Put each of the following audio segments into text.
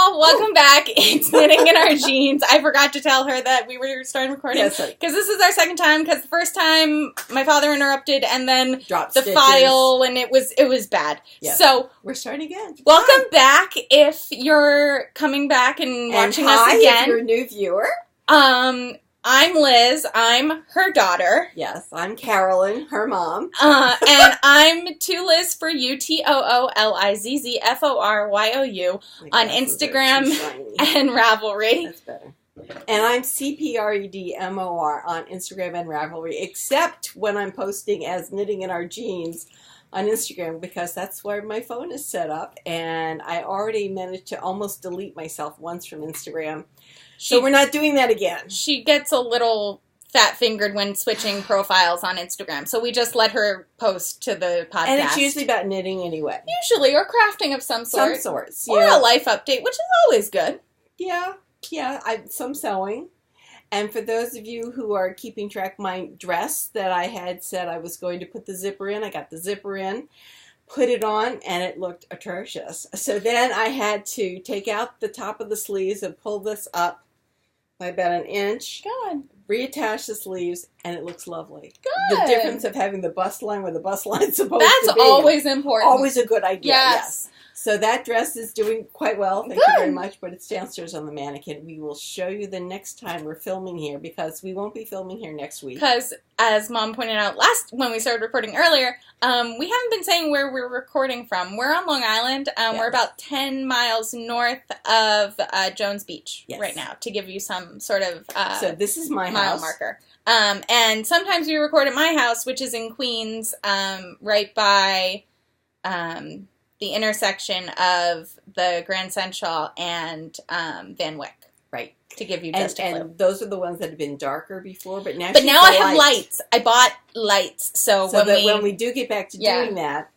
y'all, welcome back. It's Knitting in Our Jeans. I forgot to tell her that we were starting recording because this is our second time. Because the first time my father interrupted and then dropped the stitches. File, and it was bad. Yes. So we're starting again. Welcome back if you're coming back and watching us again. If you're a new viewer. I'm Liz. I'm her daughter. Yes, I'm Carolyn, her mom. And I'm Toolizzforyou, Toolizzforyou on Instagram and Ravelry. That's better. And I'm cpredmor on Instagram and Ravelry, except when I'm posting as Knitting in Our Jeans on Instagram, because that's where my phone is set up, and I already managed to almost delete myself once from Instagram. So we're not doing that again. She gets a little fat-fingered when switching profiles on Instagram, so we just let her post to the podcast. And it's usually about knitting anyway. Usually, or crafting of some sort. Some sorts, or a life update, which is always good. Yeah, some sewing. And for those of you who are keeping track, my dress that I had said I was going to put the zipper in, I got the zipper in, put it on, and it looked atrocious. So then I had to take out the top of the sleeves and pull this up by about an inch. Good. Reattach the sleeves, and it looks lovely. Good. The difference of having the bust line where the bust line's supposed to be. That's always important. Always a good idea. Yes. So that dress is doing quite well. Thank you very much. But it's downstairs on the mannequin. We will show you the next time we're filming here, because we won't be filming here next week. Because, as Mom pointed out when we started recording earlier, we haven't been saying where we're recording from. We're on Long Island. We're about 10 miles north of Jones Beach right now, to give you some sort of so this is my mile house. Marker. And sometimes we record at my house, which is in Queens, right by the intersection of the Grand Central and Van Wyck. Right. To give you just a clue. And those are the ones that have been darker before, but now I have lights. I bought lights, so when we do get back to doing that,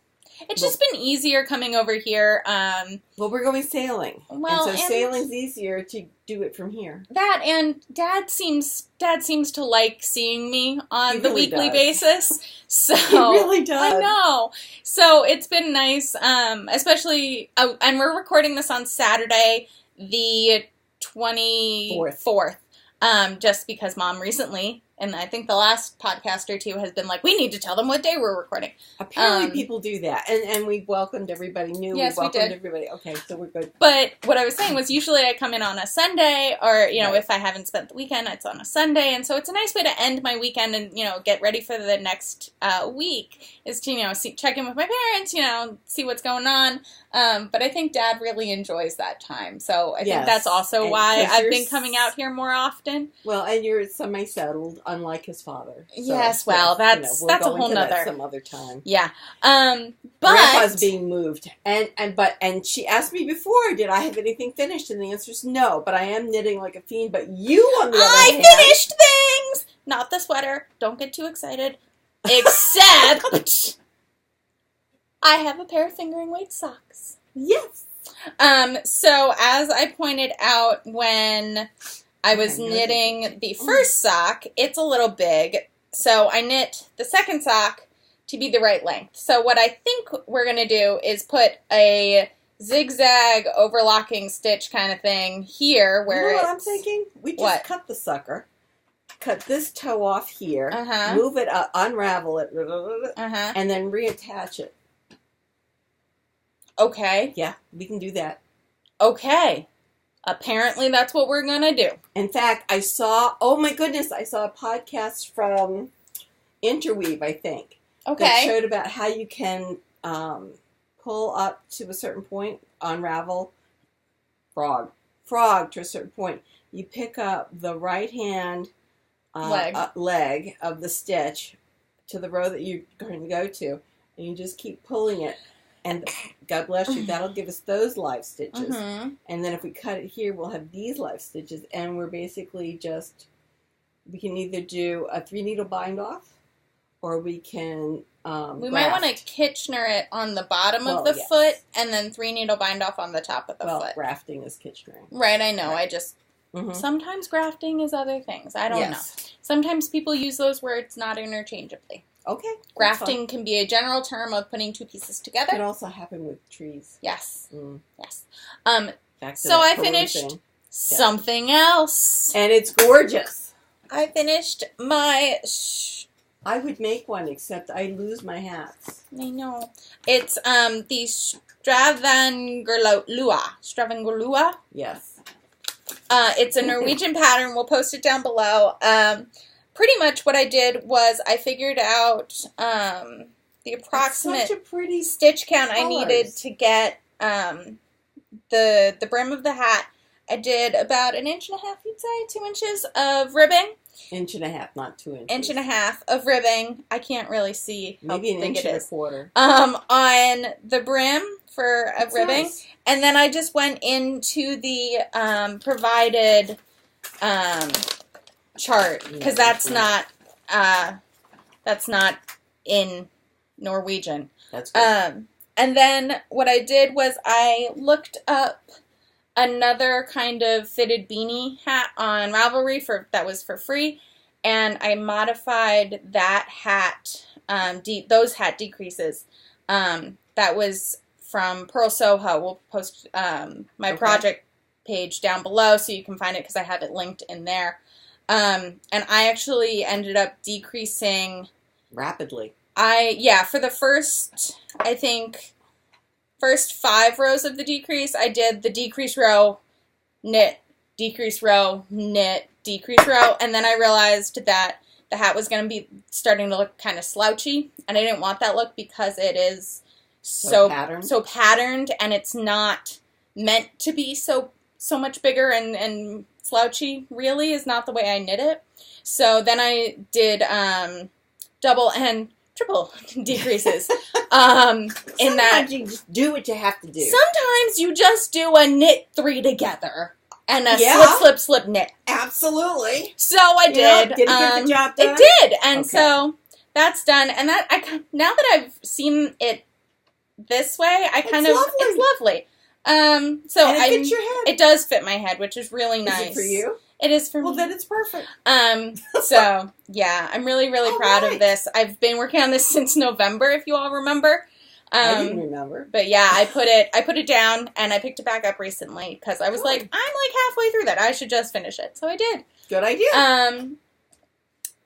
it's just been easier coming over here. Well, we're going sailing, well, and so sailing's easier to do it from here. That, and Dad seems to like seeing me on the weekly does. basis. So He really does. I know. So it's been nice, especially. And we're recording this on Saturday, the 24th. Just because Mom recently, and I think the last podcast or two, has been like, we need to tell them what day we're recording. Apparently people do that. And we welcomed everybody new. Yes, we welcomed did. Everybody. Okay, so we're good. But what I was saying was, usually I come in on a Sunday, or, if I haven't spent the weekend, it's on a Sunday. And so it's a nice way to end my weekend and, get ready for the next week, is to, check in with my parents, see what's going on. But I think Dad really enjoys that time. So I think that's also why I've been coming out here more often. Well, and you're semi-settled, unlike his father. So, yes, well, that's a whole nother. Some other time. Yeah. But Grandpa's being moved, and she asked me before, did I have anything finished? And the answer is no. But I am knitting like a fiend. But you, on the other hand, finished things. Not the sweater. Don't get too excited. Except I have a pair of fingering weight socks. Yes. So as I pointed out when I was knitting the first sock, it's a little big. So I knit the second sock to be the right length. So what I think we're going to do is put a zigzag overlocking stitch kind of thing here. Where you know what I'm thinking? We just cut the sucker. Cut this toe off here. Move it up, unravel it, and then reattach it. Okay. Yeah, we can do that. Okay. Apparently that's what we're going to do. In fact, I saw a podcast from Interweave, I think. Okay. That showed about how you can pull up to a certain point, unravel, frog to a certain point. You pick up the right hand leg of the stitch to the row that you're going to go to, and you just keep pulling it. And God bless you, that'll give us those live stitches. And then if we cut it here, we'll have these live stitches. And we're basically we can either do a 3-needle bind off, or we can we might want to Kitchener it on the bottom of the foot, and then 3-needle bind off on the top of the foot. Well, grafting is Kitchenering. Right, I know. Right. I just... Sometimes grafting is other things. I don't know. Sometimes people use those words not interchangeably. Okay. Grafting can be a general term of putting two pieces together. It can also happen with trees. Yes. Yes. Back to So that I color finished thing. something else. And it's gorgeous. I finished my... I would make one, except I lose my hats. I know. It's the Stravangurlua. Yes. It's a Norwegian pattern. We'll post it down below. Pretty much what I did was I figured out the approximate Such a pretty stitch count I colors. needed to get the brim of the hat. I did about 1.5 inches, you'd say, 2 inches of ribbing. 1.5 inches, not 2 inches. 1.5 inches of ribbing. I can't really see how Maybe an big inch it and is. a quarter. On the brim for That's ribbing. nice. And then I just went into the provided chart, because that's not in Norwegian. That's good. And then what I did was I looked up another kind of fitted beanie hat on Ravelry that was for free, and I modified that hat, those hat decreases. That was from Pearl Soho. We'll post my project page down below so you can find it because I have it linked in there. And I actually ended up decreasing Rapidly. for the first 5 rows of the decrease, I did the decrease row, knit, decrease row, knit, decrease row, and then I realized that the hat was going to be starting to look kind of slouchy, and I didn't want that look because it is so patterned, and it's not meant to be so much bigger and slouchy, really, is not the way I knit it. So then I did double and triple decreases. In that you just do what you have to do. sometimes you just do a knit 3 together and a slip knit. Absolutely. So I did. Did it get the job done? It did, and so that's done. And that now that I've seen it this way, it's lovely. So and it fits your head. It does fit my head, which is really nice. Is it for you? It is for me. Well, then it's perfect. So yeah, I'm really proud of this. I've been working on this since November, if you all remember. I didn't remember. But yeah, I put it down and I picked it back up recently because I was like, I'm like halfway through that. I should just finish it. So I did. Good idea.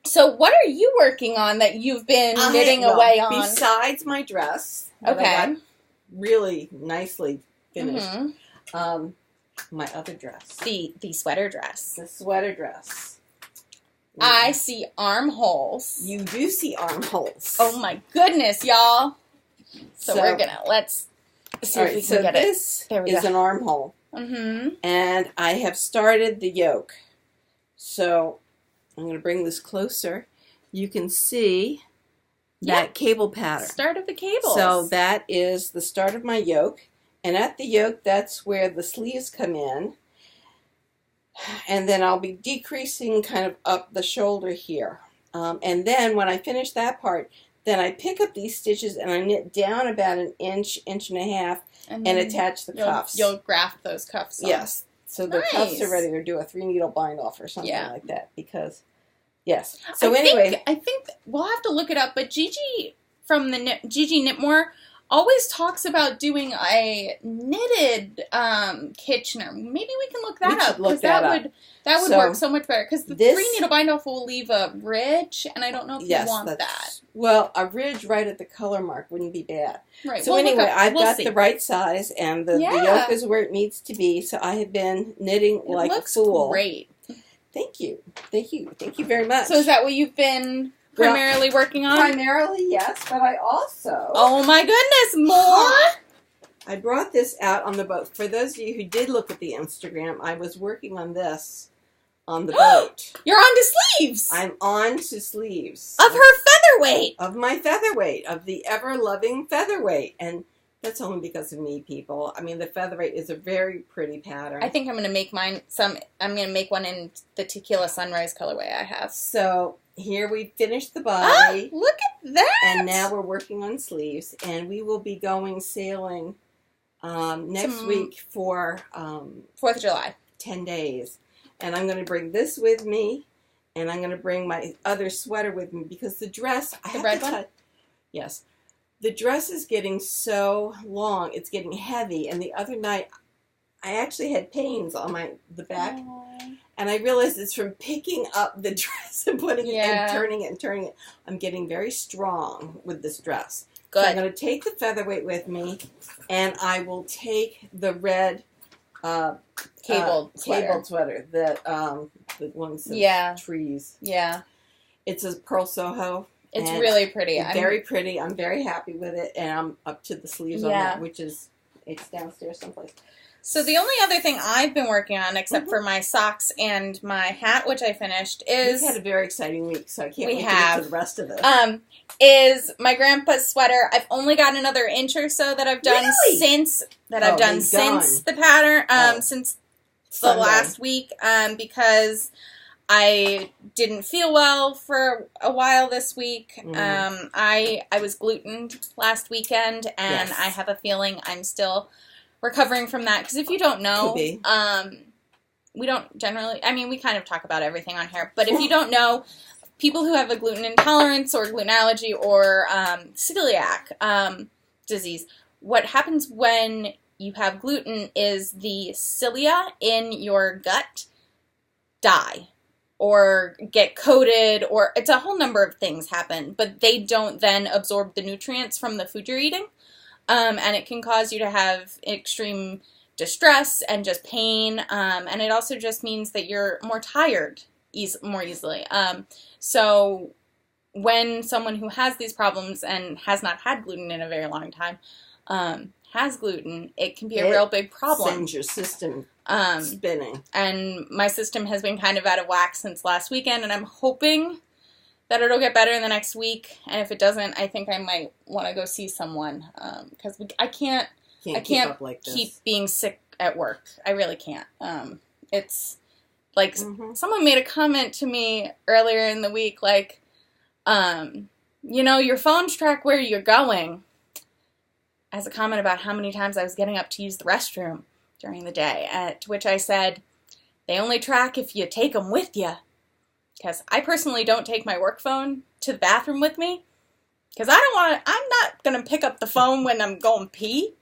So what are you working on that you've been knitting away on? Besides my dress, that I got really nicely finished. Mm-hmm. My other dress. The sweater dress. The sweater dress. I see armholes. You do see armholes. Oh my goodness, y'all. So let's see if we can get it. This is an armhole. Mm-hmm. And I have started the yoke. So I'm going to bring this closer. You can see that cable pattern. Start of the cables. So that is the start of my yoke. And at the yoke, that's where the sleeves come in. And then I'll be decreasing kind of up the shoulder here. And then when I finish that part, then I pick up these stitches and I knit down about 1 inch, 1.5 inches, and attach the cuffs. You'll graft those cuffs on. Yes. So the cuffs are ready to do a 3-needle bind off or something like that. Because, yes. So I think we'll have to look it up, but Gigi from the Gigi Knitmore always talks about doing a knitted Kitchener. Maybe we can look that up because that would work so much better. Because the 3-needle bind off will leave a ridge, and I don't know if you want that. Well, a ridge right at the color mark wouldn't be bad. Right. So anyway, I've got the right size, and the yoke is where it needs to be. So I have been knitting like a fool. Great. Thank you. Thank you. Thank you very much. So is that what you've been primarily working on? Primarily, yes, but I also... Oh my goodness, more! I brought this out on the boat. For those of you who did look at the Instagram, I was working on this on the boat. You're on to sleeves! I'm on to sleeves. Of her featherweight! Of my featherweight. Of the ever-loving featherweight. And that's only because of me, people. I mean, the featherweight is a very pretty pattern. I think I'm going to make I'm going to make one in the Tequila Sunrise colorway I have. So... here we finished the body. Look at that! And now we're working on sleeves. And we will be going sailing next week for 4th of July. 10 days. And I'm going to bring this with me. And I'm going to bring my other sweater with me. Because the dress... The red one? Yes. The dress is getting so long. It's getting heavy. And the other night, I actually had pains on the back. Aww. And I realized it's from picking up the dress and putting it and turning it and turning it. I'm getting very strong with this dress. Good. So I'm going to take the featherweight with me, and I will take the red cabled sweater that the one says trees. Yeah. It's a pearl Soho. It's really pretty. Very pretty. I'm very happy with it, and I'm up to the sleeves on that, which is it's downstairs someplace. So the only other thing I've been working on, except for my socks and my hat, which I finished, is... We've had a very exciting week, so I can't wait to get to the rest of this. Is my grandpa's sweater. I've only got another inch or so that I've done since the pattern, since the last week, because I didn't feel well for a while this week. I was glutened last weekend, and I have a feeling I'm still recovering from that, because if you don't know, we don't generally, I mean, we kind of talk about everything on here, but if you don't know, people who have a gluten intolerance or gluten allergy or celiac disease, what happens when you have gluten is the cilia in your gut die or get coated, or it's a whole number of things happen, but they don't then absorb the nutrients from the food you're eating. And it can cause you to have extreme distress and just pain, and it also just means that you're more tired more easily. So when someone who has these problems and has not had gluten in a very long time has gluten, it can be a real big problem. Sends your system spinning. And my system has been kind of out of whack since last weekend, and I'm hoping that it'll get better in the next week, and if it doesn't, I think I might want to go see someone, because I can't keep being sick at work. I really can't. It's like someone made a comment to me earlier in the week, like, your phones track where you're going, as a comment about how many times I was getting up to use the restroom during the day, to which I said, they only track if you take them with you. Because I personally don't take my work phone to the bathroom with me. Because I'm not going to pick up the phone when I'm going pee.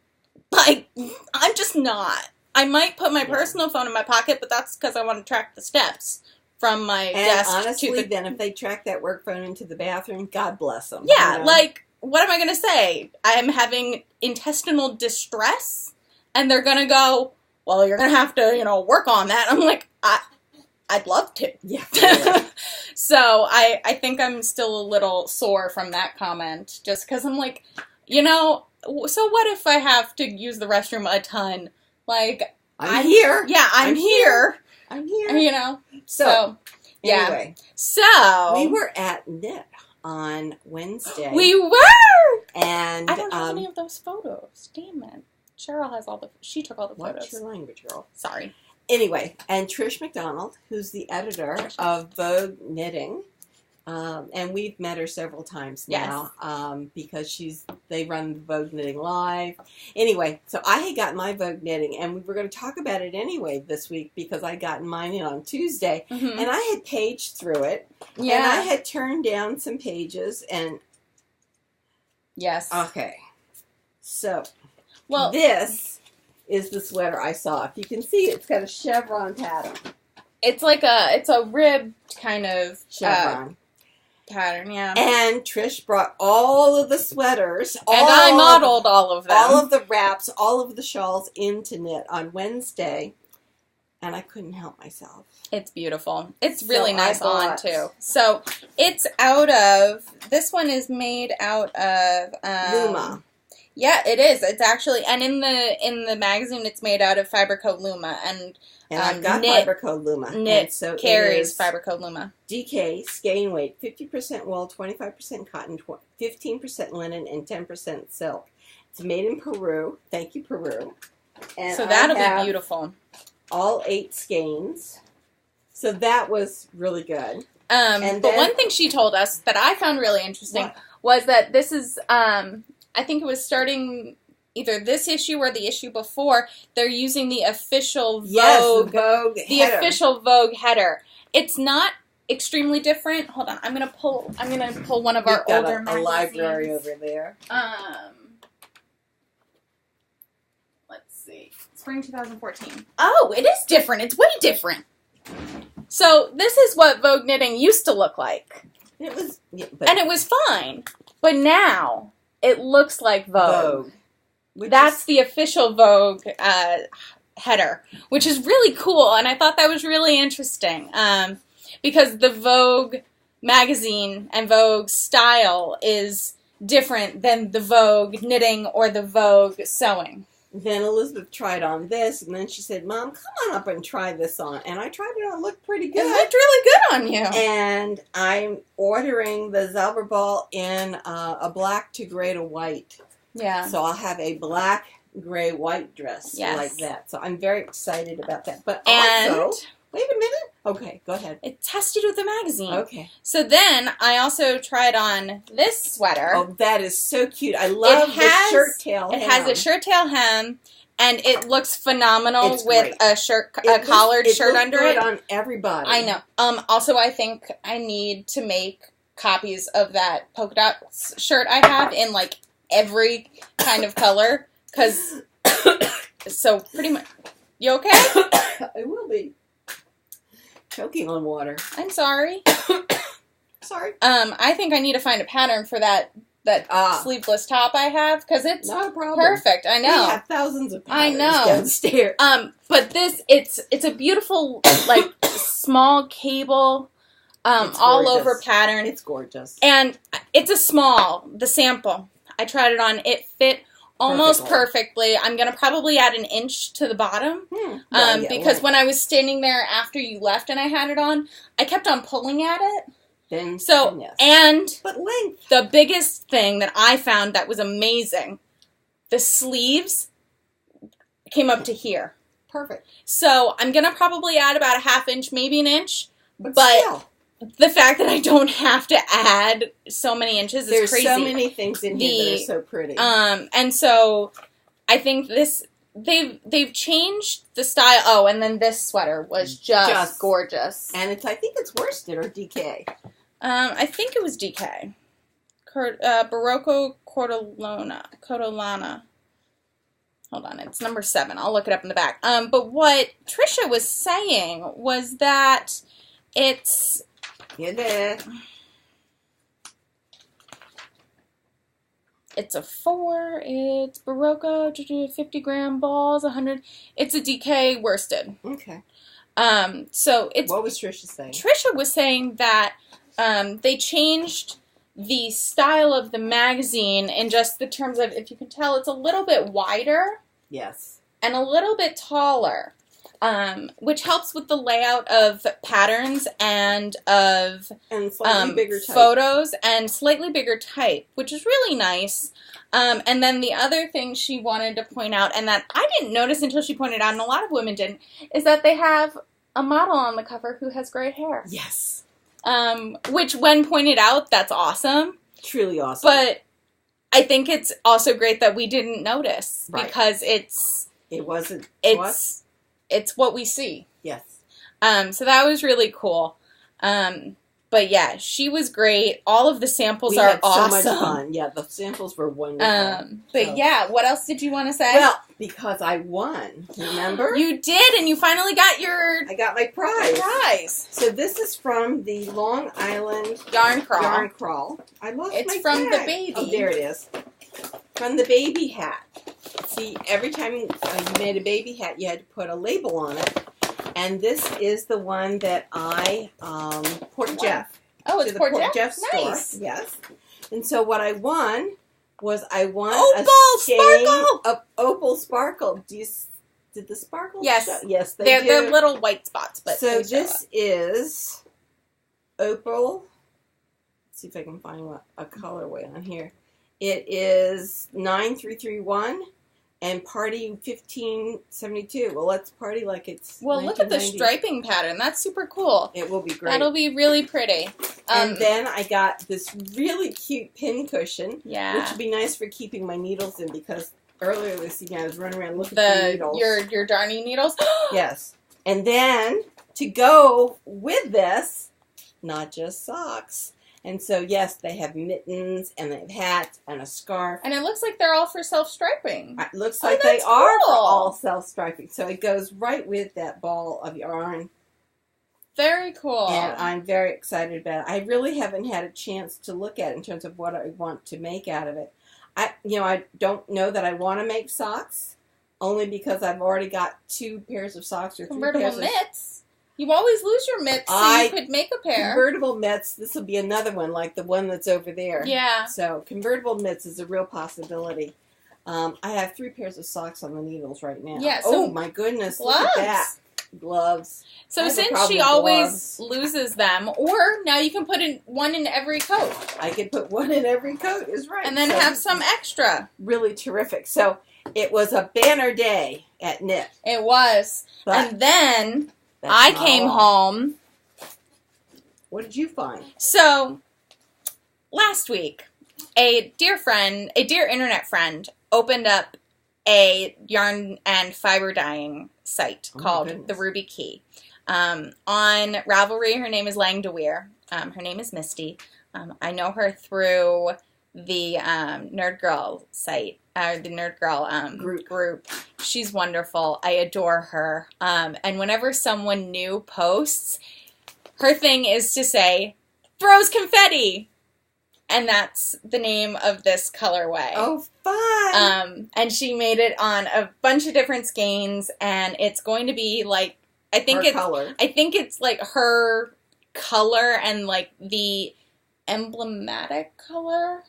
Like, I'm just not. I might put my personal phone in my pocket, but that's because I want to track the steps from my desk honestly, to the... then if they track that work phone into the bathroom, God bless them. Yeah, like, what am I going to say? I'm having intestinal distress, and they're going to go, well, you're going to have to, work on that. I'm like, I'd love to. Yeah. So I think I'm still a little sore from that comment, just because I'm like, so what if I have to use the restroom a ton? Like, I'm here. Yeah, I'm here. I'm here. So yeah. Anyway. So. We were at Knit on Wednesday. We were! And I don't have any of those photos. Damn it. Cheryl has she took all the photos. Watch your language, girl. Sorry. Anyway, and Trish McDonald, who's the editor of Vogue Knitting, and we've met her several times now, because they run Vogue Knitting Live. Anyway, so I had gotten my Vogue Knitting, and we were going to talk about it anyway this week because I got mine in on Tuesday, and I had paged through it, and I had turned down some pages, and... Yes. Okay. So, this is the sweater I saw. If you can see, it's got a chevron pattern. It's like it's a ribbed kind of chevron pattern, yeah. And Trish brought all of the sweaters, and I modeled all of them, all of the wraps, all of the shawls into Knit on Wednesday, and I couldn't help myself. It's beautiful. It's really nice on too. So it's this one is made out of Luma. Yeah, it is. It's actually, and in the magazine, it's made out of Fiber Code Luma, and I've got Fiber Code Luma. Knit so carries Fiber Code Luma. DK skein weight: 50% wool, 25% cotton, 15% linen, and 10% silk. It's made in Peru. Thank you, Peru. And so that'll be beautiful. All 8 skeins. So that was really good. But one thing she told us that I found really interesting was that this is. I think it was starting either this issue or the issue before. They're using the official Vogue, official Vogue header. It's not extremely different. Hold on, I'm gonna pull one of our older magazines. A library over there. Let's see. spring 2014. Oh, it is different. It's way different. So this is what Vogue knitting used to look like. It was, and it was fine. But now it looks like Vogue. That's the official Vogue header, which is really cool. And I thought that was really interesting because the Vogue magazine and Vogue style is different than the Vogue knitting or the Vogue sewing. Then Elizabeth tried on this, and then she said, Mom, come on up and try this on. And I tried it on. It looked pretty good. It looked really good on you. And I'm ordering the Zauberball in a black to gray to white. Yeah. So I'll have a black, gray, white dress like that. So I'm very excited about that. But also, wait a minute. Okay, go ahead. It tested with the magazine. Okay. So then I also tried on this sweater. Oh, that is so cute. I love the shirt tail hem. It has a shirt tail hem, and it looks phenomenal with a collared shirt under it. It looks good on everybody. I know. Also, I think I need to make copies of that polka dot shirt I have in like every kind of color, because so pretty much. You okay? I will be. Choking on water. I'm sorry. Sorry. I think I need to find a pattern for that sleeveless top I have, because it's not a problem. Perfect. I know. We have thousands of patterns I know. downstairs. But this it's a beautiful like small cable all over pattern. It's gorgeous. And it's a small, the sample. I tried it on. It fit almost perfectly. I'm going to probably add an inch to the bottom because when I was standing there after you left and I had it on, I kept on pulling at it. But length. The biggest thing that I found that was amazing, the sleeves came up to here. Perfect. So I'm going to probably add about a half inch, maybe an inch. But still. The fact that I don't have to add so many inches is crazy. There's so many things in here that are so pretty. And so I think they've changed the style. Oh, and then this sweater was just gorgeous. And I think it's worsted or DK. I think it was DK. Barocco Cordolana. Hold on, it's number 7. I'll look it up in the back. But what Trisha was saying was that it's... It's a 4. It's Barocco, 50 gram balls, 100. It's a DK worsted. Okay. So it's. What was Trisha saying? Trisha was saying that they changed the style of the magazine in just the terms of, if you can tell, it's a little bit wider. Yes. And a little bit taller. Which helps with the layout of patterns and of slightly bigger type. Photos and slightly bigger type, which is really nice. And then the other thing she wanted to point out, and that I didn't notice until she pointed out, and a lot of women didn't, is that they have a model on the cover who has gray hair. Yes. Which, when pointed out, that's awesome. Truly awesome. But I think it's also great that we didn't notice because it's what we see. Yes. So that was really cool. But yeah, she was great. All of the samples are awesome. So much fun. Yeah, the samples were wonderful. Yeah, what else did you want to say? Well, because I won, remember? You did, and you finally got I got my prize. So this is from the Long Island Yarn Crawl. I lost my It's from the baby. Oh, there it is. From the baby hat. See, every time you made a baby hat, you had to put a label on it. And this is the one that I poured Jeff. Oh, it's Port Jeff nice. Store. Yes. And so what I won was a Sparkle of Opal Sparkle. Did the sparkles Yes. show? Yes, They're little white spots. But so this is Opal. Let's see if I can find a colorway on here. It is 9331 and Party 1572. Well, let's party like it's look at the striping pattern. That's super cool. It will be great. That'll be really pretty. And then I got this really cute pin cushion. Yeah. Which would be nice for keeping my needles in because earlier this evening I was running around looking for needles. Your darning needles? Yes. And then to go with this, not just socks, And so, yes, they have mittens, and they have hats, and a scarf. And it looks like they're all for self-striping. It looks like they are for all self-striping. So it goes right with that ball of yarn. Very cool. And I'm very excited about it. I really haven't had a chance to look at it in terms of what I want to make out of it. I don't know that I want to make socks, only because I've already got 2 pairs of socks or 3 pairs of... Convertible mitts. You always lose your mitts, so you could make a pair. Convertible mitts, this will be another one, like the one that's over there. Yeah. So convertible mitts is a real possibility. I have 3 pairs of socks on the needles right now. Yeah, so oh my goodness, gloves. look at that. Gloves. So since she always loses them, or now you can put one in every coat. I could put one in every coat, is right. And then have some extra. Really terrific. So it was a banner day at Knit. It was. But and then I came home. What did you find? So last week, a dear internet friend opened up a yarn and fiber dyeing site called The Ruby Key. On Ravelry, her name is Lang DeWeer. Her name is Misty. I know her through the Nerd Girl site, the Nerd Girl group. She's wonderful. I adore her. And whenever someone new posts, her thing is to say, throws confetti. And that's the name of this colorway. Oh, fun! And she made it on a bunch of different skeins, and it's going to be like I think it's like her color and like the emblematic color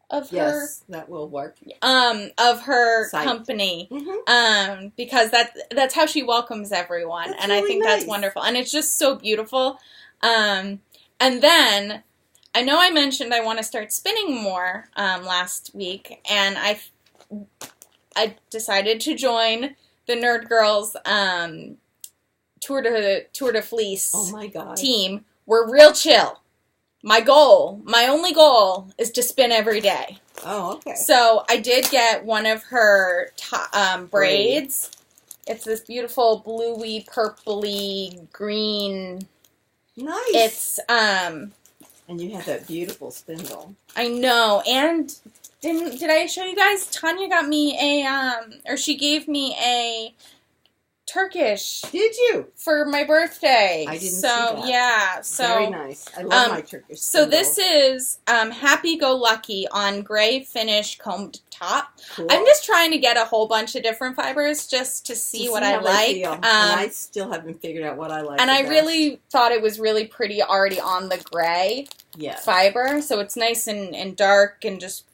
of her. Yes, that will work. Of her site. Company. Mm-hmm. Because that's how she welcomes everyone, That's and really I think nice. that's wonderful, and it's just so beautiful. And then. I know I mentioned I want to start spinning more last week, and I decided to join the Nerd Girls Tour de Fleece Oh my God. team. We're real chill. My only goal, is to spin every day. Oh, okay. So I did get one of her braids. It's this beautiful bluey, purpley, green. Nice. It's And you have that beautiful spindle. I know, and did I show you guys? Tanya got me she gave me a Turkish. Did you? For my birthday. I didn't see that. Yeah, so very nice. I love my Turkish So spindle. this is Happy Go Lucky on gray finish combed top. Cool. I'm just trying to get a whole bunch of different fibers just to see what I how they like. feel. And I still haven't figured out what I like. And the I best. really thought it was really pretty already on the gray fiber, so it's nice and dark and just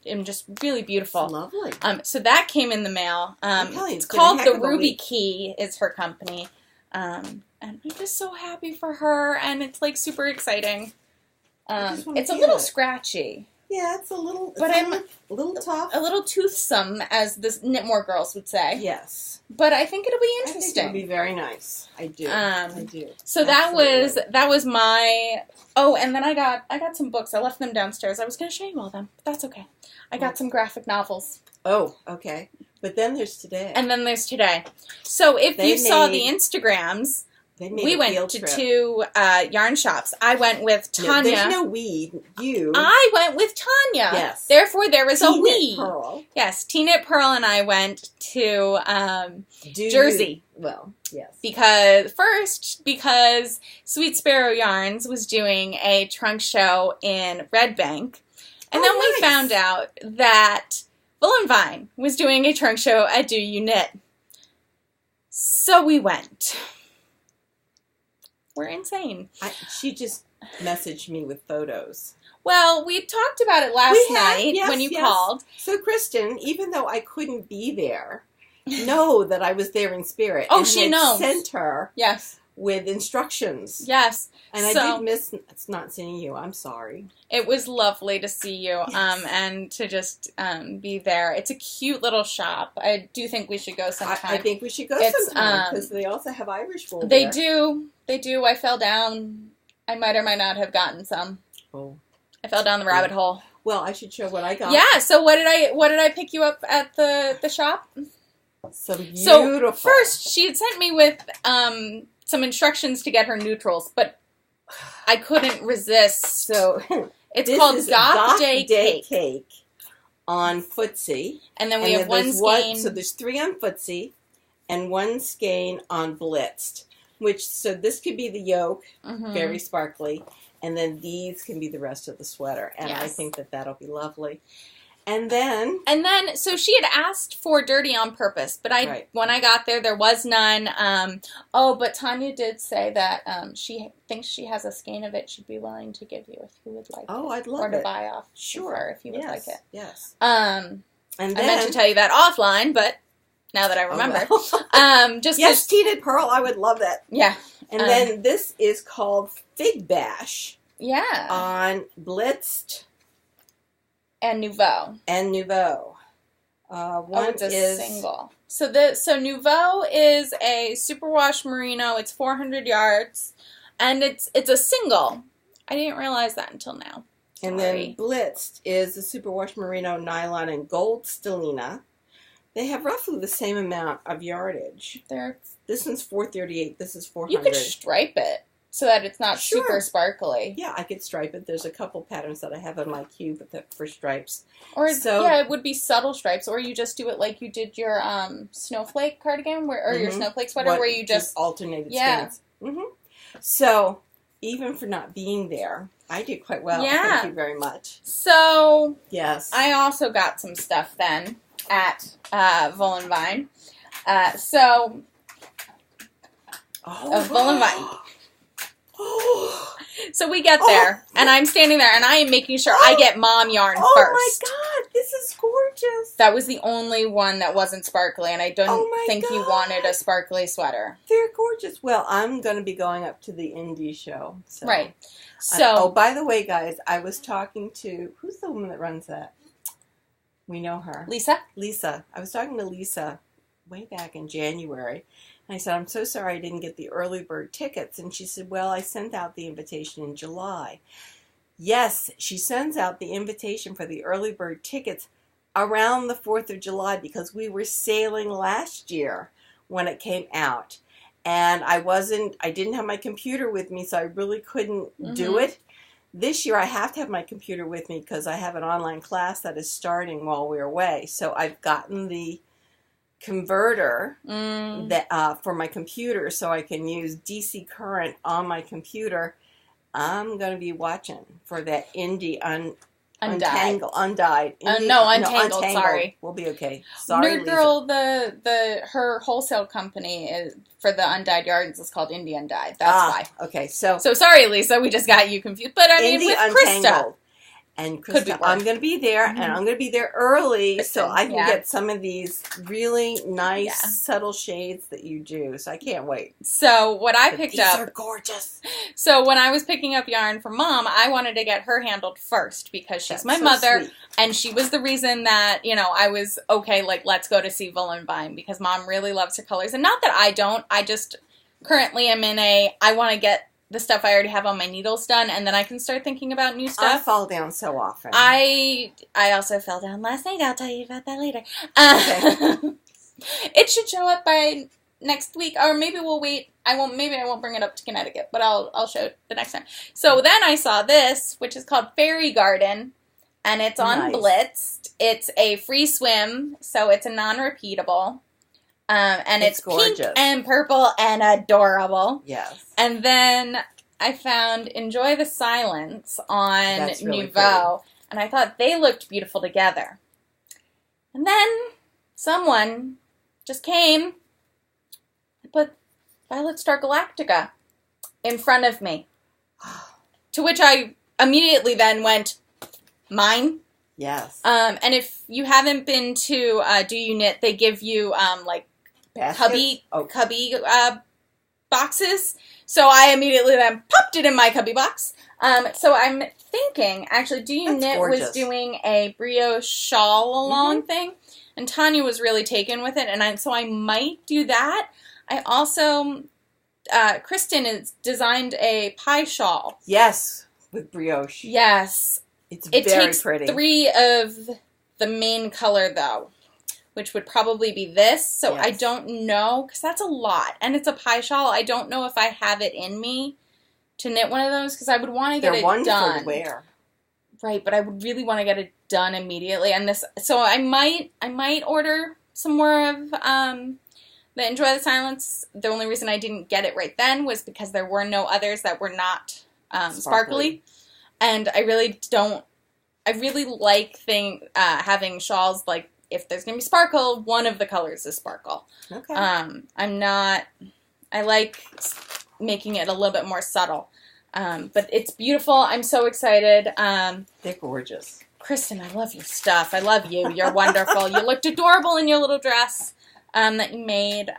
really beautiful. It's lovely. So that came in the mail. It's called The Ruby Key is her company. And I'm just so happy for her, and it's like super exciting. It's a little scratchy. Yeah, it's a little, a little tough. A little toothsome, as the Knitmore girls would say. Yes. But I think it'll be interesting. I think it'll be very nice. I do. I do. So Absolutely. that was my. Oh, and then I got some books. I left them downstairs. I was going to show you all them, but that's okay. I got some graphic novels. Oh, okay. But then there's today. And then there's today. So if you saw the Instagrams, we went to 2 yarn shops. I went with Tanya. No, there's no we. You. I went with Tanya. Yes. Therefore, there was a we. Pearl. Yes, T-Knit Pearl and I went to Jersey. Well, yes. Because Sweet Sparrow Yarns was doing a trunk show in Redbank. And then we found out that Voolenvine was doing a trunk show at Do You Knit. So we went. We're insane. She just messaged me with photos. Well, we talked about it last night when you called. So, Kristen, even though I couldn't be there, know that I was there in spirit. Oh, and she knows. Sent her Yes. with instructions. Yes. And I did miss not seeing you. I'm sorry. It was lovely to see you and to just be there. It's a cute little shop. I do think we should go sometime. I think we should go sometime because they also have Irish wool They there. do. They do. I fell down. I might or might not have gotten some. Oh. I fell down the rabbit hole. Well, I should show what I got. Yeah. So what did I pick you up at the shop? Some beautiful. So first, she had sent me with some instructions to get her neutrals, but I couldn't resist. So It's this called is Goth Day Cake. Cake on Footsie. And then we have one skein. So there's 3 on Footsie and 1 skein on Blitzed. So this could be the yoke, very sparkly, and then these can be the rest of the sweater. And I think that that'll be lovely. And then, so she had asked for dirty on purpose, but when I got there was none. But Tanya did say that she thinks she has a skein of it she'd be willing to give you if you would like it. Oh, I'd love it. Or to buy off. Sure. If you would like it. Yes. And then, I meant to tell you that offline, but now that I remember. Yes, Tina Pearl, I would love that. Yeah. And then this is called Fig Bash. Yeah. On Blitzed. And Nouveau. One it's a is single. So Nouveau is a superwash merino. It's 400 yards, and it's a single. I didn't realize that until now. Sorry. And then Blitzed is a superwash merino, nylon, and gold stellina. They have roughly the same amount of yardage. This one's 438. This is 400. You could stripe it so that it's not super sparkly. Yeah, I could stripe it. There's a couple patterns that I have on my queue for stripes. Or it would be subtle stripes, or you just do it like you did your snowflake cardigan, your snowflake sweater, where you just alternated skins. So even for not being there, I did quite well. Yeah. Thank you very much. So yes, I also got some stuff then at Voolenvine. Voolenvine. So we get there, and I'm standing there, and I am making sure I get mom yarn first. Oh my god, this is gorgeous. That was the only one that wasn't sparkly, and I don't think you wanted a sparkly sweater. They're gorgeous. Well, I'm going to be going up to the indie show. So. Right. So, by the way, guys, I was talking to, who's the woman that runs that? We know her. Lisa. I was talking to Lisa way back in January. And I said, I'm so sorry I didn't get the early bird tickets. And she said, well, I sent out the invitation in July. Yes, she sends out the invitation for the early bird tickets around the 4th of July because we were sailing last year when it came out. And I didn't have my computer with me, so I really couldn't do it. This year I have to have my computer with me because I have an online class that is starting while we're away. So I've gotten the converter that for my computer so I can use DC current on my computer. I'm going to be watching for that indie undyed. Untangled. Sorry, we'll be okay. Sorry, Nerd Girl. Her wholesale company is for the undyed yarns is called Indie Undyed. That's why. Okay, so sorry, Lisa. We just got you confused. But I mean, with Krista. And Krista, I'm going to be there, and I'm going to be there early so I can get some of these really nice, subtle shades that you do. So I can't wait. So what I picked up... These are gorgeous. So when I was picking up yarn for Mom, I wanted to get her handled first because she's my mother, sweet. And she was the reason that, I was, okay, let's go to see Voolenvine because Mom really loves her colors. And not that I don't, I just currently am in I want to get the stuff I already have on my needles done, and then I can start thinking about new stuff. I fall down so often. I also fell down last night. I'll tell you about that later. Okay. It should show up by next week, or maybe we'll wait. Maybe I won't bring it up to Connecticut, but I'll show it the next time. So then I saw this, which is called Fairy Garden, and it's on Blitzed. It's a free swim, so it's a non-repeatable. And it's gorgeous. Pink and purple and adorable. Yes. And then I found Enjoy the Silence on Nouveau. And I thought they looked beautiful together. And then someone just came and put Violet Star Galactica in front of me. To which I immediately then went, mine? Yes. And if you haven't been to Do You Knit, they give you cubby boxes. So I immediately then popped it in my cubby box. So I'm thinking, actually, Do You Knit was doing a brioche shawl along thing, and Tanya was really taken with it, and so I might do that. I also, Kristen has designed a pie shawl. Yes, with brioche. Yes. It takes pretty. 3 of the main color, though, which would probably be this. So I don't know, because that's a lot. And it's a pie shawl. I don't know if I have it in me to knit one of those, because I would want to get it done. They're wonderful to wear. Right, but I would really want to get it done immediately. And so I might order some more of the Enjoy the Silence. The only reason I didn't get it right then was because there were no others that were not sparkly. And I really like having shawls, like, if there's going to be sparkle, one of the colors is sparkle. Okay. I like making it a little bit more subtle. But it's beautiful. I'm so excited. They're gorgeous. Kristen, I love your stuff. I love you. You're wonderful. You looked adorable in your little dress that you made.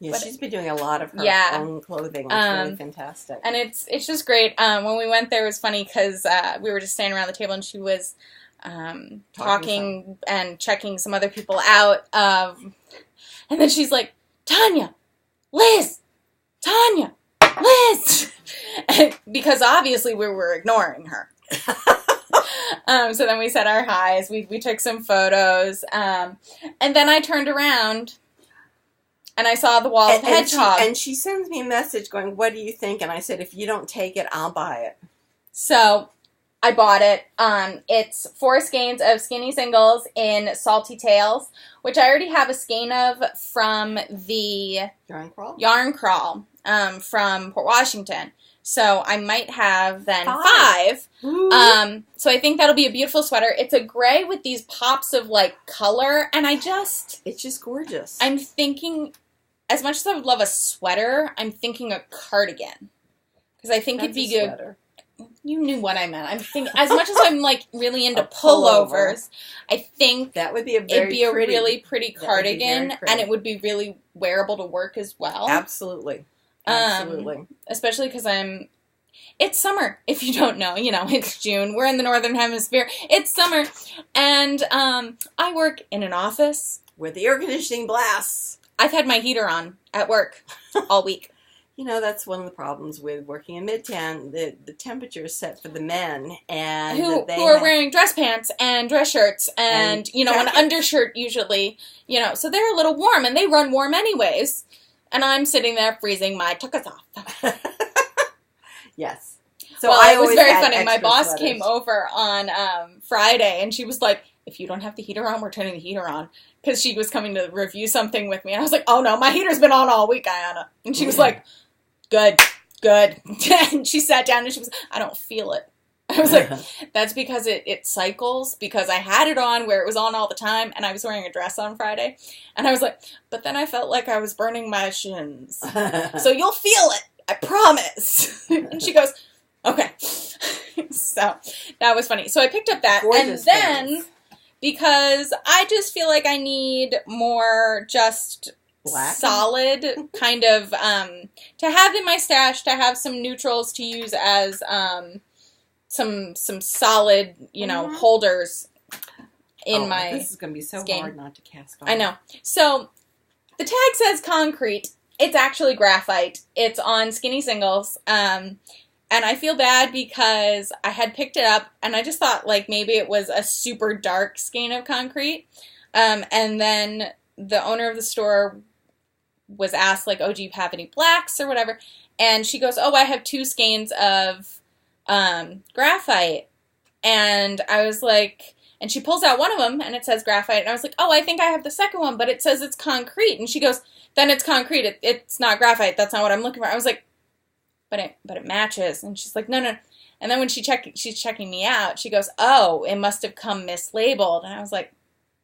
She's been doing a lot of her own clothing. It's really fantastic. And it's just great. When we went there, it was funny because we were just standing around the table and she was talking and checking some other people out. And then she's like, Tanya, Lizz, Tanya, Lizz. Because obviously we were ignoring her. So then we said our highs. We took some photos. And then I turned around and I saw the wall of hedgehog. And she sends me a message going, what do you think? And I said, if you don't take it, I'll buy it. So I bought it. It's 4 skeins of Skinny Singles in Salty Tails, which I already have a skein of from the Yarn Crawl from Port Washington. So I might have then 5. So I think that'll be a beautiful sweater. It's a gray with these pops of like color, and it's just gorgeous. I'm thinking, as much as I would love a sweater, I'm thinking a cardigan because I think it'd be good. Sweater. You knew what I meant. I'm thinking, as much as I'm like really into pullovers, I think that would be a really pretty cardigan, and it would be really wearable to work as well. Absolutely. Especially because it's summer, if you don't know. It's June. We're in the Northern Hemisphere. It's summer. And I work in an office. With the air conditioning blasts. I've had my heater on at work all week. That's one of the problems with working in Midtown. The temperature is set for the men. And who are wearing dress pants and dress shirts and an undershirt usually. So they're a little warm, and they run warm anyways. And I'm sitting there freezing my tuckas off. Yes. So it was very funny. My boss came over on Friday, and she was like, if you don't have the heater on, we're turning the heater on. Because she was coming to review something with me. And I was like, oh, no, my heater's been on all week, Ayana. And she was like, good. And she sat down, and she was, I don't feel it. I was like, that's because it cycles, because I had it on where it was on all the time, and I was wearing a dress on Friday. And I was like, but then I felt like I was burning my shins. So you'll feel it, I promise. And she goes, okay. So that was funny. So I picked up that. Gorgeous and then, things. Because I just feel like I need more just solid kind of, to have in my stash, to have some neutrals to use as, some solid, holders in my This is going to be so hard not to cast on. I know. So, the tag says concrete. It's actually graphite. It's on Skinny Singles. And I feel bad because I had picked it up, and I just thought, like, maybe it was a super dark skein of concrete. And then the owner of the store was asked, like, oh, do you have any blacks or whatever? And she goes, oh, I have 2 skeins of graphite. And I was like, and she pulls out one of them and it says graphite, and I was like, oh, I think I have the second one, but it says it's concrete. And she goes, then it's concrete, it's not graphite, that's not what I'm looking for. I was like, but it matches. And she's like, no. And then when she's checking me out, she goes, oh, it must have come mislabeled. And I was like,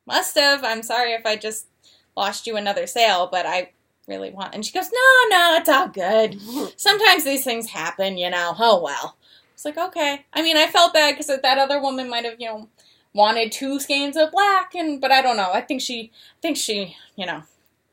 must have, I'm sorry if I just lost you another sale, but I really want. And she goes, no, it's all good, sometimes these things happen, oh well. It's like, okay. I mean, I felt bad because that other woman might have, wanted 2 skeins of black, but I don't know. I think she,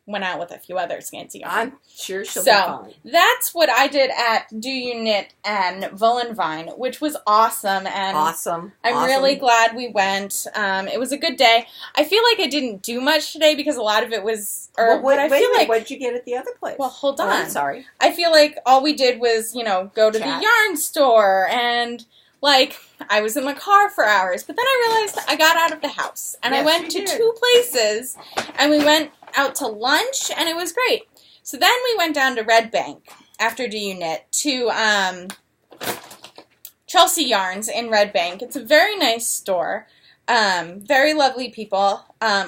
went out with a few other skeins of yarn. I'm sure she'll be fine. That's what I did at Do You Knit and Voolenvine, which was awesome. And I'm really glad we went. It was a good day. I feel like I didn't do much today because a lot of it was. What did you get at the other place? Well, hold on. I'm sorry. I feel like all we did was, go to the yarn store, and I was in my car for hours. But then I realized I got out of the house, and I went to 2 places, and we went out to lunch, and it was great. So then we went down to Redbank after Do You Knit to Chelsea Yarns in Redbank. It's a very nice store. Very lovely people.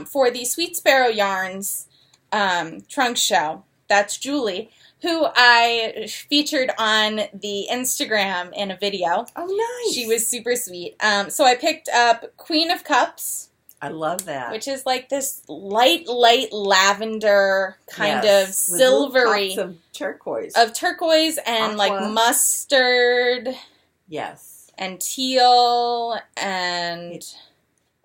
For the Sweet Sparrow Yarns trunk show. That's Julie, who I featured on the Instagram in a video. Oh, nice. She was super sweet. So I picked up Queen of Cups. I love that. Which is like this light lavender kind of silvery. With turquoise. Of turquoise and Aqua. like mustard. Yes. And teal and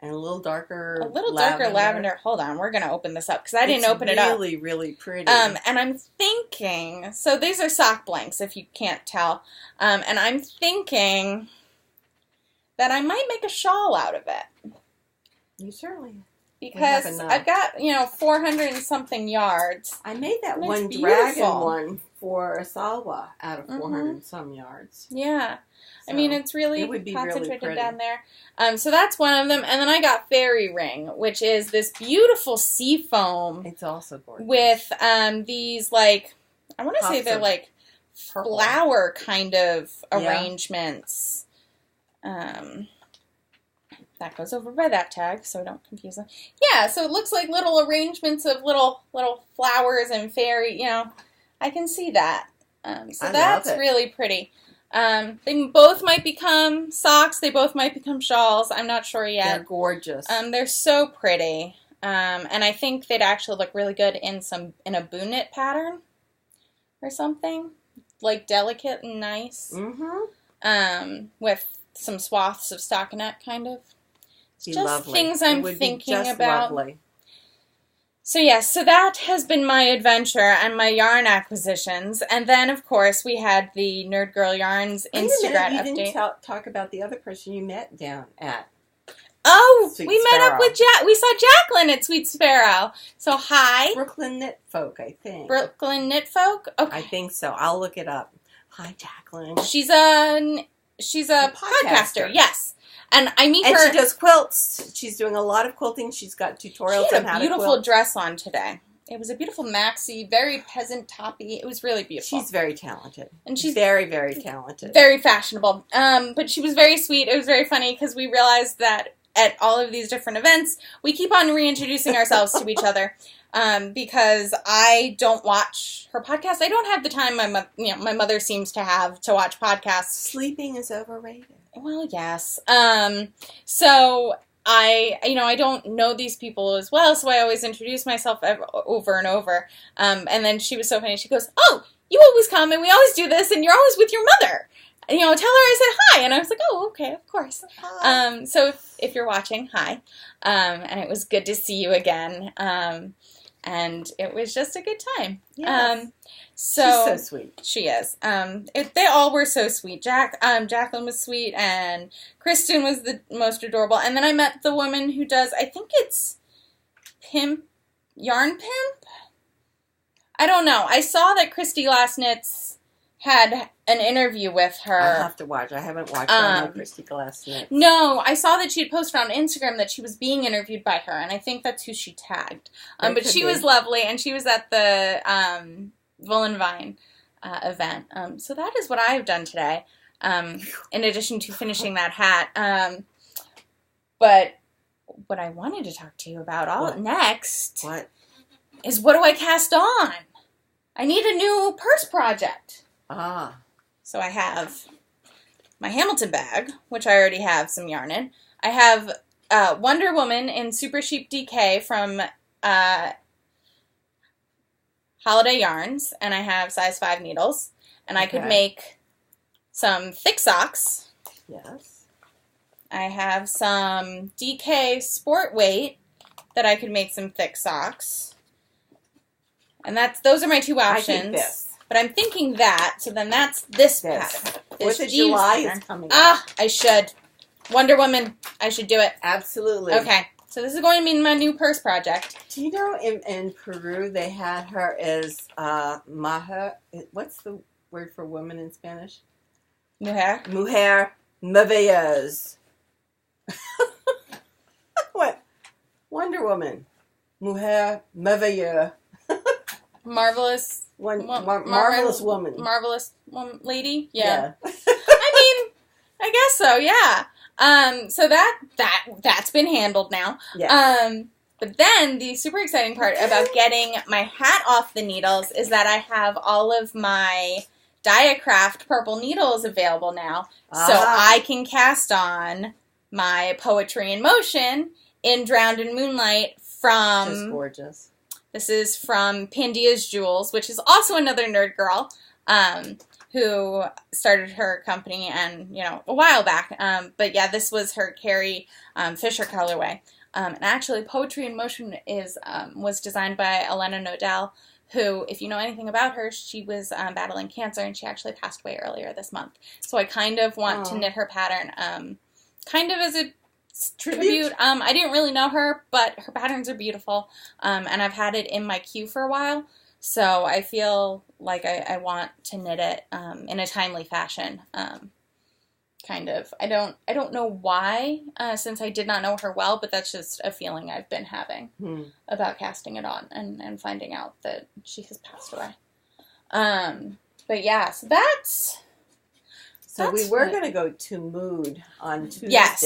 a little darker lavender. Hold on, we're going to open this up because I didn't open it up. It's really, really pretty. And I'm thinking, so these are sock blanks if you can't tell. And I'm thinking that I might make a shawl out of it. You certainly. Because I've got, 400 and something yards. I made that one beautiful. dragon one for a salwa out of 400 and some yards. Yeah. So I mean, it's really concentrated down there. So that's one of them. And then I got Fairy Ring, which is this beautiful sea foam. It's also gorgeous. With these, like, I want to say they're like purple. Flower kind of arrangements. That goes over by that tag, so don't confuse them. Yeah, so it looks like little arrangements of little flowers and fairy, I can see that. So that's really pretty. They both might become socks. They both might become shawls. I'm not sure yet. They're gorgeous. They're so pretty. And I think they'd actually look really good in a Boo Knit pattern or something. Like delicate and nice. Mm-hmm. With some swaths of stockinette kind of. It's just lovely. Things I'm thinking about. Lovely. So yes, so that has been my adventure and my yarn acquisitions. And then, of course, we had the Nerd Girl Yarns Instagram update. You didn't talk about the other person you met down at Sweet we Sparrow. Met up with we saw Jacklyn at Sweet Sparrow. So hi. Brooklyn Knitfolk, I think. Brooklyn Knitfolk? Okay. I think so. I'll look it up. Hi, Jacklyn. She's a podcaster, yes. And I meet her. And she does quilts. She's doing a lot of quilting. She's got tutorials on how to quilt. She had a beautiful dress on today. It was a beautiful maxi, very peasant toppy. It was really beautiful. She's very talented. And she's very, very talented. Very fashionable. But she was very sweet. It was very funny because we realized that at all of these different events, we keep on reintroducing ourselves to each other. Because I don't watch her podcast. I don't have the time my mother seems to have to watch podcasts. Sleeping is overrated. Well, yes. So I don't know these people as well, so I always introduce myself over and over. And then she was so funny. She goes, "Oh, you always come, and we always do this, and you're always with your mother. And, tell her I said hi." And I was like, "Oh, okay, of course." Hi. So if you're watching, hi. And it was good to see you again. And it was just a good time. Yes. She's so sweet. She is. They all were so sweet. Jacklyn was sweet, and Kristen was the most adorable. And then I met the woman who does, I think it's Yarn Pimp? I don't know. I saw that Christy Glass Knits had an interview with her. I'll have to watch. I haven't watched on Christy Glass Knits. No, I saw that she had posted on Instagram that she was being interviewed by her, and I think that's who she tagged. But she was lovely, and she was at the Voolenvine event. So that is what I've done today, in addition to finishing that hat. But what I wanted to talk to you about next is what do I cast on? I need a new purse project. So I have my Hamilton bag, which I already have some yarn in. I have Wonder Woman in Super Sheep DK from Holiday Yarns, and I have size 5 needles. And I could make some thick socks. Yes. I have some DK Sport Weight that I could make some thick socks. And those are my two options. I think this. But I'm thinking that, so then that's this pattern. 4th of July is coming up. I should. Wonder Woman, I should do it. Absolutely. Okay, so this is going to be my new purse project. Do you know in Peru they had her as mujer? What's the word for woman in Spanish? Mujer. Mujer maravillosa. What? Wonder Woman. Mujer maravillosa. Marvelous. Marvelous woman. Marvelous lady? Yeah. I I guess so, yeah. So that's been handled now. Yeah. But then the super exciting part about getting my hat off the needles is that I have all of my Diacraft purple needles available now. So I can cast on my Poetry in Motion in Drowned in Moonlight from... Just gorgeous. This is from Pandia's Jewels, which is also another nerd girl who started her company and, a while back. But yeah, this was her Karri Fisher colorway. And actually, Poetry in Motion was designed by Elena Nodell, who, if you know anything about her, she was battling cancer, and she actually passed away earlier this month. So I kind of want to knit her pattern, kind of as a tribute. I didn't really know her, but her patterns are beautiful, and I've had it in my queue for a while, so I feel like I want to knit it in a timely fashion. Kind of. I don't know why, since I did not know her well, but that's just a feeling I've been having about casting it on and finding out that she has passed away. But yeah, so that's we were going to go to Mood on Tuesday. Yes.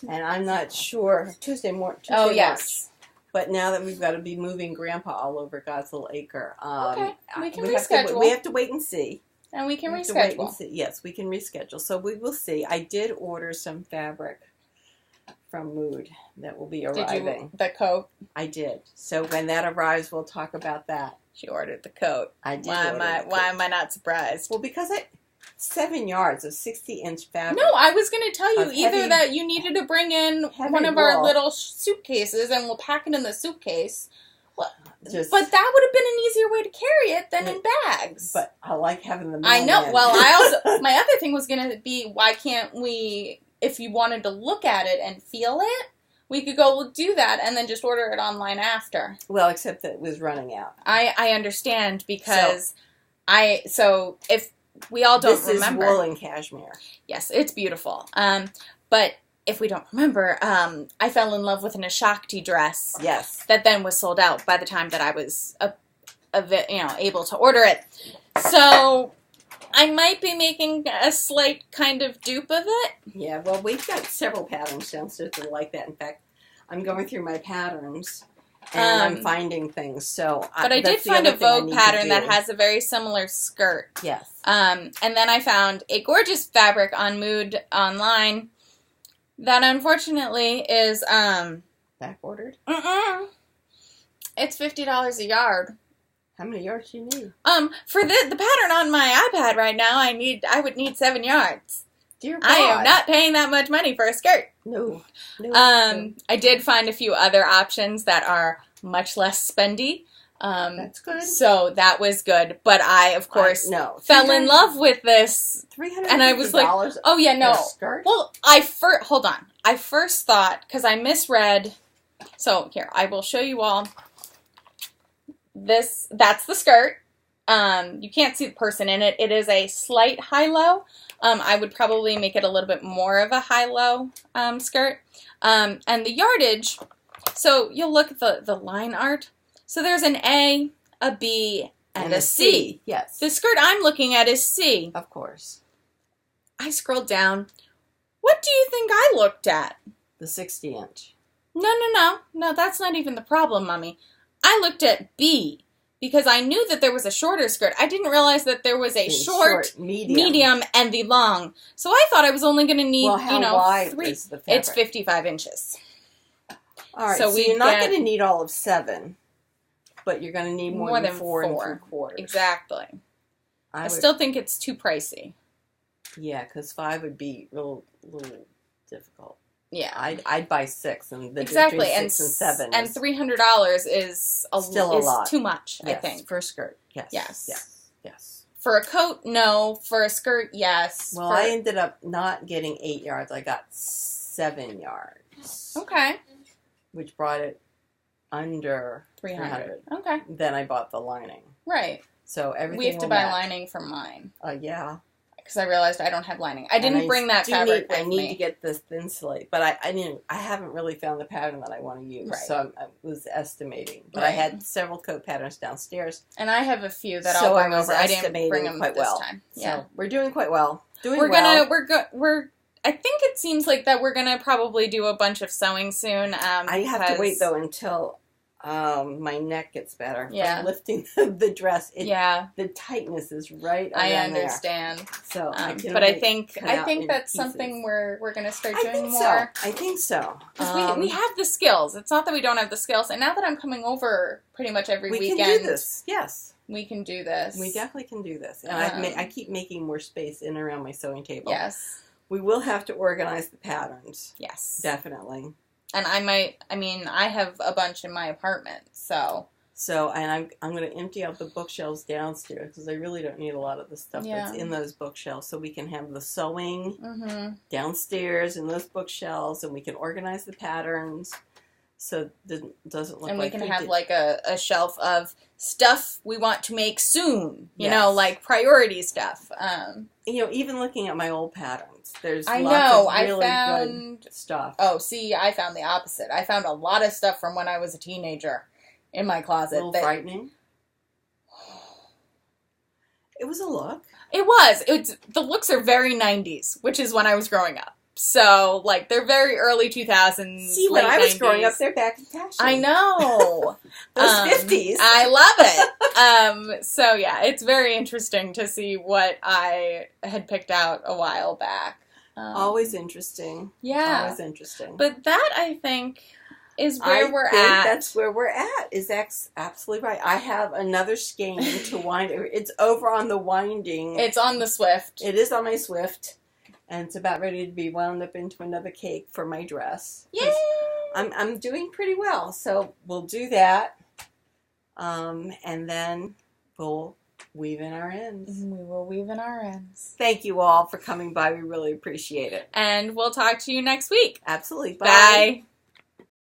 And I'm not sure. Tuesday morning. Oh, yes. But now that we've got to be moving Grandpa all over God's little acre, okay. We can reschedule. We have to wait and see. And we can reschedule. Wait and see. Yes, we can reschedule. So we will see. I did order some fabric from Mood that will be arriving. The coat? I did. So when that arrives, we'll talk about that. She ordered the coat. I did. Why am I not surprised? Well, because 7 yards of 60-inch fabric. No, I was going to tell you either that you needed to bring in one of our little suitcases and we'll pack it in the suitcase. Well, but that would have been an easier way to carry it than in bags. But I like having the I know. Well, my other thing was going to be, why can't we, if you wanted to look at it and feel it, we could go do that and then just order it online after. Well, except that it was running out. I understand because so if we all don't remember. This is wool and cashmere. Yes, it's beautiful. But if we don't remember, I fell in love with an Ashakti dress. Yes. That then was sold out by the time that I was able to order it. So I might be making a slight kind of dupe of it. Yeah, well, we've got several patterns downstairs that are like that. In fact, I'm going through my patterns and I'm finding things. But I did find a Vogue pattern that has a very similar skirt. Yes. And then I found a gorgeous fabric on Mood online that unfortunately is back ordered. It's $50 a yard. How many yards do you need? For the pattern on my iPad right now, I would need 7 yards. Dear God. I am not paying that much money for a skirt. No. I did find a few other options that are much less spendy. That's good. So that was good. But I, of course, fell in love with this. $350 and I was like, oh yeah, no. Skirt? Well, hold on. I first thought, because I misread. So here, I will show you all. That's the skirt. You can't see the person in it. It is a slight high-low. I would probably make it a little bit more of a high-low skirt. And the yardage, so you'll look at the line art. So there's an A, a B, and a C. Yes. The skirt I'm looking at is C. Of course. I scrolled down. What do you think I looked at? The 60-inch. No, that's not even the problem, Mommy. I looked at B because I knew that there was a shorter skirt. I didn't realize that there was a short, medium, and the long. So I thought I was only going to need, wide 3. is the fabric? It's 55 inches. All right, so you're not going to need all of 7, but you're going to need more than 4 3/4. Exactly. I still think it's too pricey. Yeah, because 5 would be a little difficult. Yeah, I'd buy 6, and exactly, and 6 and 7, and $300 is still a lot. Too much. Yes, I think for a skirt. Yes. For a coat, no. For a skirt, yes. Well, I ended up not getting 8 yards. I got 7 yards. Okay. Which brought it under 300. Okay. Then I bought the lining. Right. So everything. We have to buy lining for mine. Yeah. Because I realized I don't have lining. I didn't bring that fabric with me. I need to get this thin slate, but I haven't really found the pattern that I want to use. Right. So I was estimating, but I had several coat patterns downstairs, and I have a few that I'll bring over. I didn't bring them quite this well. time. Yeah, so we're doing quite well. Doing we're well. we're I think it seems like that we're gonna probably do a bunch of sewing soon. I have to wait though until my neck gets better. Yeah. From lifting the dress. Yeah. The tightness is right around I there. understand. So but I think that's something we're gonna start doing more. I think so. 'Cause we have the skills. It's not that we don't have the skills. And now that I'm coming over pretty much every weekend, can do this. Yes. We can do this. We definitely can do this. And I keep making more space in and around my sewing table. Yes. We will have to organize the patterns. Yes. Definitely. And I have a bunch in my apartment, so. And I'm going to empty out the bookshelves downstairs because I really don't need a lot of the stuff that's in those bookshelves. So we can have the sewing downstairs in those bookshelves, and we can organize the patterns so it doesn't look like. And we can have like a shelf of stuff we want to make soon. You Yes. know, like priority stuff. Even looking at my old patterns, there's I lots know. of really I found good stuff. Oh, see, I found the opposite. I found a lot of stuff from when I was a teenager in my closet. A little frightening. It was a look. It was. The looks are very 90s, which is when I was growing up. So, like, they're very early 2000s. See, when I was 90s. growing up, they're back in fashion. I know. Those 50s. I love it. So, yeah, it's very interesting to see what I had picked out a while back. Always interesting. Yeah. Always interesting. But that, I think, is where we're at. That's where we're at. Is absolutely right. I have another skein to wind. It's over on the winding. It's on the Swift. It is on my Swift. And it's about ready to be wound up into another cake for my dress. Yay! I'm doing pretty well. So we'll do that. And then we'll weave in our ends. We will weave in our ends. Thank you all for coming by. We really appreciate it. And we'll talk to you next week. Absolutely. Bye.